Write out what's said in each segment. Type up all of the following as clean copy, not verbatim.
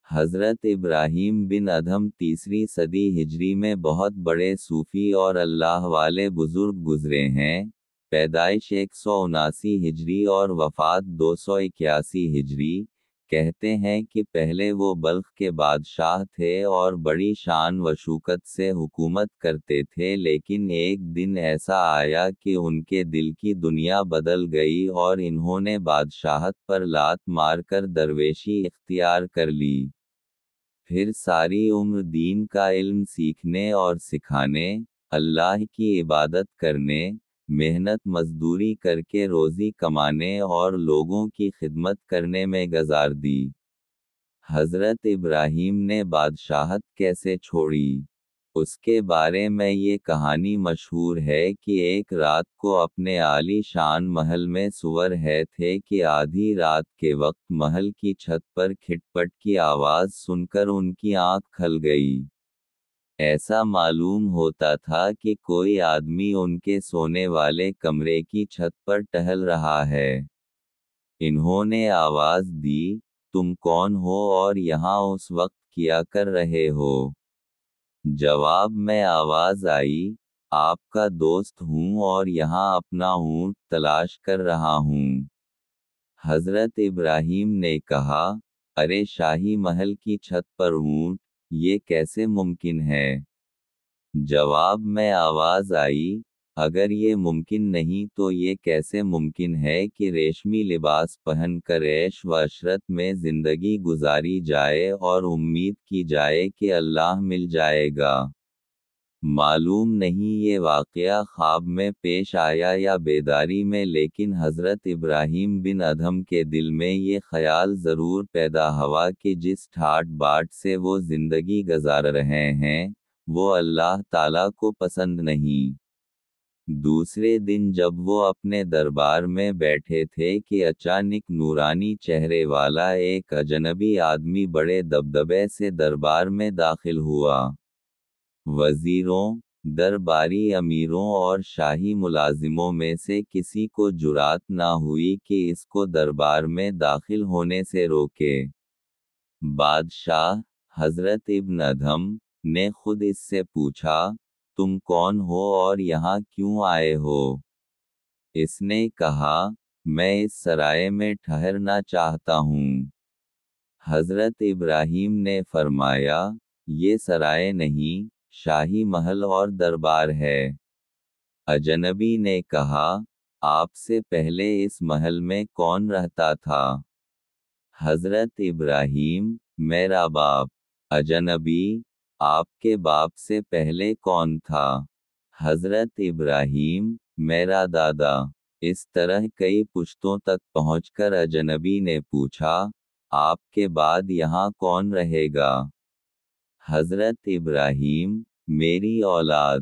حضرت ابراہیم بن ادھم 3 صدی ہجری میں بہت بڑے صوفی اور اللہ والے بزرگ گزرے ہیں، پیدائش 179 ہجری اور وفات 281 ہجری۔ کہتے ہیں کہ پہلے وہ بلخ کے بادشاہ تھے اور بڑی شان و شوکت سے حکومت کرتے تھے، لیکن ایک دن ایسا آیا کہ ان کے دل کی دنیا بدل گئی اور انہوں نے بادشاہت پر لات مار کر درویشی اختیار کر لی۔ پھر ساری عمر دین کا علم سیکھنے اور سکھانے، اللہ کی عبادت کرنے، محنت مزدوری کر کے روزی کمانے اور لوگوں کی خدمت کرنے میں گزار دی۔ حضرت ابراہیم نے بادشاہت کیسے چھوڑی؟ اس کے بارے میں یہ کہانی مشہور ہے کہ ایک رات کو اپنے عالی شان محل میں سو رہے تھے کہ آدھی رات کے وقت محل کی چھت پر کھٹ پٹ کی آواز سن کر ان کی آنکھ کھل گئی۔ ایسا معلوم ہوتا تھا کہ کوئی آدمی ان کے سونے والے کمرے کی چھت پر ٹہل رہا ہے۔ انہوں نے آواز دی، تم کون ہو اور یہاں اس وقت کیا کر رہے ہو؟ جواب میں آواز آئی، آپ کا دوست ہوں اور یہاں اپنا اونٹ تلاش کر رہا ہوں۔ حضرت ابراہیم نے کہا، ارے شاہی محل کی چھت پر اونٹ، یہ کیسے ممکن ہے؟ جواب میں آواز آئی، اگر یہ ممکن نہیں تو یہ کیسے ممکن ہے کہ ریشمی لباس پہن کر عیش و عشرت میں زندگی گزاری جائے اور امید کی جائے کہ اللہ مل جائے گا؟ معلوم نہیں یہ واقعہ خواب میں پیش آیا یا بیداری میں، لیکن حضرت ابراہیم بن ادھم کے دل میں یہ خیال ضرور پیدا ہوا کہ جس ٹھاٹ باٹ سے وہ زندگی گزار رہے ہیں، وہ اللہ تعالیٰ کو پسند نہیں۔ دوسرے دن جب وہ اپنے دربار میں بیٹھے تھے کہ اچانک نورانی چہرے والا ایک اجنبی آدمی بڑے دبدبے سے دربار میں داخل ہوا۔ وزیروں، درباری امیروں اور شاہی ملازموں میں سے کسی کو جرات نہ ہوئی کہ اس کو دربار میں داخل ہونے سے روکے۔ بادشاہ، حضرت ابن ادھم، نے خود اس سے پوچھا، تم کون ہو اور یہاں کیوں آئے ہو؟ اس نے کہا، میں اس سرائے میں ٹھہرنا چاہتا ہوں۔ حضرت ابراہیم نے فرمایا، یہ سرائے نہیں، شاہی محل اور دربار ہے۔ اجنبی نے کہا، آپ سے پہلے اس محل میں کون رہتا تھا؟ حضرت ابراہیم، میرا باپ۔ اجنبی، آپ کے باپ سے پہلے کون تھا؟ حضرت ابراہیم، میرا دادا۔ اس طرح کئی پشتوں تک پہنچ کر اجنبی نے پوچھا، آپ کے بعد یہاں کون رہے گا؟ حضرت ابراہیم، میری اولاد۔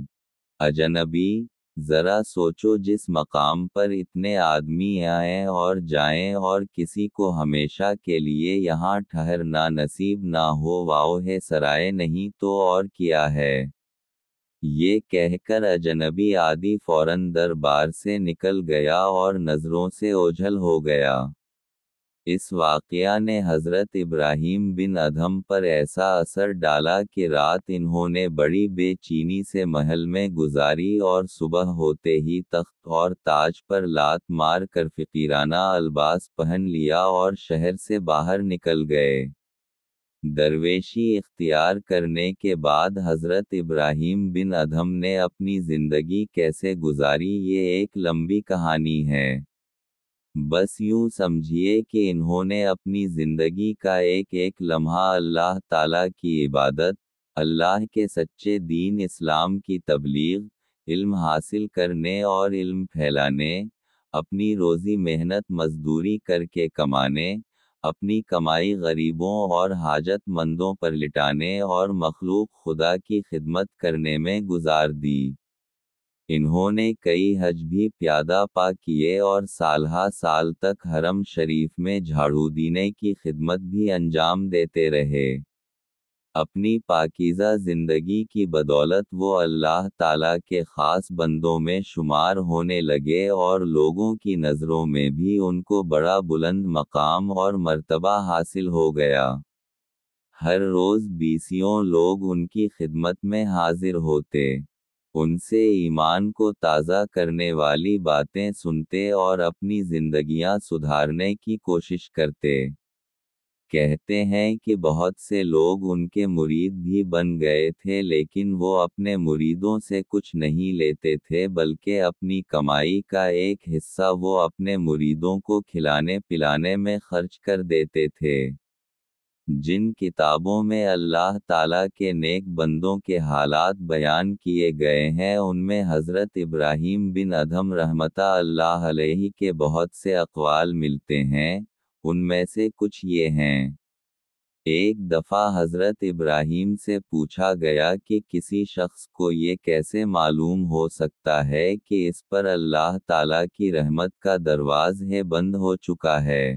اجنبی، ذرا سوچو، جس مقام پر اتنے آدمی آئیں اور جائیں اور کسی کو ہمیشہ کے لیے یہاں ٹھہرنا نصیب نہ ہو، واہ سرائے نہیں تو اور کیا ہے؟ یہ کہہ کر اجنبی آدمی فوراً دربار سے نکل گیا اور نظروں سے اوجھل ہو گیا۔ اس واقعہ نے حضرت ابراہیم بن ادھم پر ایسا اثر ڈالا کہ رات انہوں نے بڑی بے چینی سے محل میں گزاری اور صبح ہوتے ہی تخت اور تاج پر لات مار کر فقیرانہ الباس پہن لیا اور شہر سے باہر نکل گئے۔ درویشی اختیار کرنے کے بعد حضرت ابراہیم بن ادھم نے اپنی زندگی کیسے گزاری، یہ ایک لمبی کہانی ہے۔ بس یوں سمجھیے کہ انہوں نے اپنی زندگی کا ایک ایک لمحہ اللہ تعالیٰ کی عبادت، اللہ کے سچے دین اسلام کی تبلیغ، علم حاصل کرنے اور علم پھیلانے، اپنی روزی محنت مزدوری کر کے کمانے، اپنی کمائی غریبوں اور حاجت مندوں پر لٹانے اور مخلوق خدا کی خدمت کرنے میں گزار دی۔ انہوں نے کئی حج بھی پیادہ پا کیے اور سالہ سال تک حرم شریف میں جھاڑو دینے کی خدمت بھی انجام دیتے رہے۔ اپنی پاکیزہ زندگی کی بدولت وہ اللہ تعالیٰ کے خاص بندوں میں شمار ہونے لگے اور لوگوں کی نظروں میں بھی ان کو بڑا بلند مقام اور مرتبہ حاصل ہو گیا۔ ہر روز بیسیوں لوگ ان کی خدمت میں حاضر ہوتے، ان سے ایمان کو تازہ کرنے والی باتیں سنتے اور اپنی زندگیاں سدھارنے کی کوشش کرتے۔ کہتے ہیں کہ بہت سے لوگ ان کے مرید بھی بن گئے تھے، لیکن وہ اپنے مریدوں سے کچھ نہیں لیتے تھے بلکہ اپنی کمائی کا ایک حصہ وہ اپنے مریدوں کو کھلانے پلانے میں خرچ کر دیتے تھے۔ جن کتابوں میں اللہ تعالیٰ کے نیک بندوں کے حالات بیان کیے گئے ہیں ان میں حضرت ابراہیم بن ادھم رحمتہ اللہ علیہ کے بہت سے اقوال ملتے ہیں، ان میں سے کچھ یہ ہیں۔ ایک دفعہ حضرت ابراہیم سے پوچھا گیا کہ کسی شخص کو یہ کیسے معلوم ہو سکتا ہے کہ اس پر اللہ تعالیٰ کی رحمت کا دروازہ بند ہو چکا ہے؟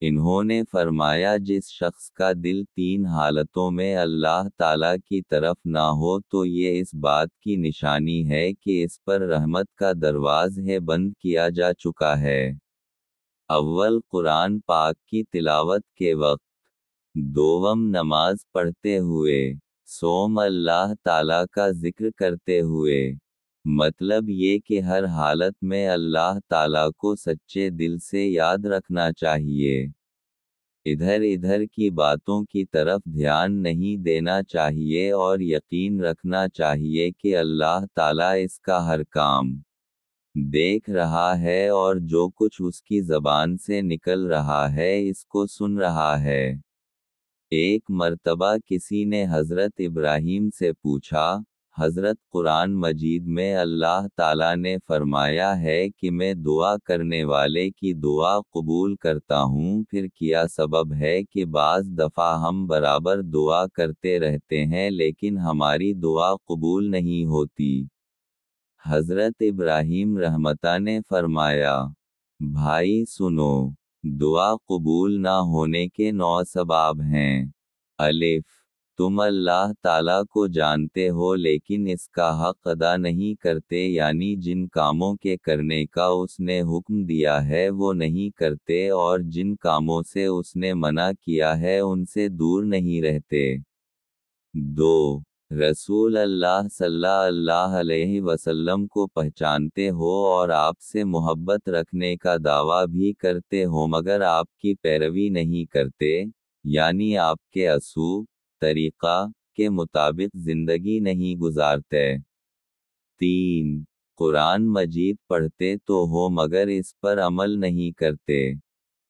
انہوں نے فرمایا جس شخص کا دل تین حالتوں میں اللہ تعالیٰ کی طرف نہ ہو تو یہ اس بات کی نشانی ہے کہ اس پر رحمت کا دروازہ بند کیا جا چکا ہے۔ اول قرآن پاک کی تلاوت کے وقت، دوم نماز پڑھتے ہوئے، سوم اللہ تعالیٰ کا ذکر کرتے ہوئے۔ مطلب یہ کہ ہر حالت میں اللہ تعالیٰ کو سچے دل سے یاد رکھنا چاہیے۔ ادھر ادھر کی باتوں کی طرف دھیان نہیں دینا چاہیے اور یقین رکھنا چاہیے کہ اللہ تعالیٰ اس کا ہر کام دیکھ رہا ہے اور جو کچھ اس کی زبان سے نکل رہا ہے اس کو سن رہا ہے۔ ایک مرتبہ کسی نے حضرت ابراہیم سے پوچھا، حضرت قرآن مجید میں اللہ تعالیٰ نے فرمایا ہے کہ میں دعا کرنے والے کی دعا قبول کرتا ہوں، پھر کیا سبب ہے کہ بعض دفعہ ہم برابر دعا کرتے رہتے ہیں لیکن ہماری دعا قبول نہیں ہوتی؟ حضرت ابراہیم رحمتہ نے فرمایا، بھائی سنو، دعا قبول نہ ہونے کے 9 اسباب ہیں۔ الف، تم اللہ تعالیٰ کو جانتے ہو لیکن اس کا حق ادا نہیں کرتے، یعنی جن کاموں کے کرنے کا اس نے حکم دیا ہے وہ نہیں کرتے اور جن کاموں سے اس نے منع کیا ہے ان سے دور نہیں رہتے۔ دو، رسول اللہ صلی اللہ علیہ وسلم کو پہچانتے ہو اور آپ سے محبت رکھنے کا دعویٰ بھی کرتے ہو مگر آپ کی پیروی نہیں کرتے، یعنی آپ کے اصول، طریقہ کے مطابق زندگی نہیں گزارتے۔ تین، قرآن مجید پڑھتے تو ہو مگر اس پر عمل نہیں کرتے۔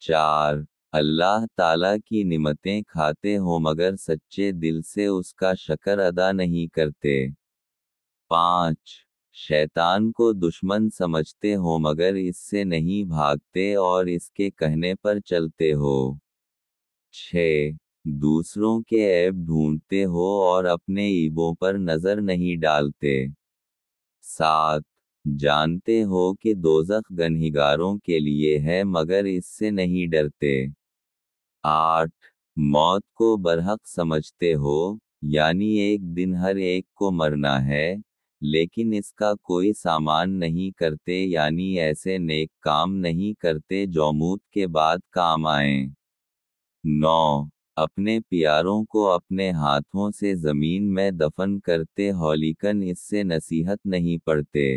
چار، اللہ تعالیٰ کی نعمتیں کھاتے ہو مگر سچے دل سے اس کا شکر ادا نہیں کرتے۔ پانچ، شیطان کو دشمن سمجھتے ہو مگر اس سے نہیں بھاگتے اور اس کے کہنے پر چلتے ہو۔ چھ، دوسروں کے عیب ڈھونڈتے ہو اور اپنے عیبوں پر نظر نہیں ڈالتے۔ سات، جانتے ہو کہ دوزخ گنہگاروں کے لیے ہے مگر اس سے نہیں ڈرتے۔ آٹھ، موت کو برحق سمجھتے ہو، یعنی ایک دن ہر ایک کو مرنا ہے، لیکن اس کا کوئی سامان نہیں کرتے، یعنی ایسے نیک کام نہیں کرتے جو موت کے بعد کام آئیں۔ نو، اپنے پیاروں کو اپنے ہاتھوں سے زمین میں دفن کرتے ہو لیکن اس سے نصیحت نہیں پڑھتے۔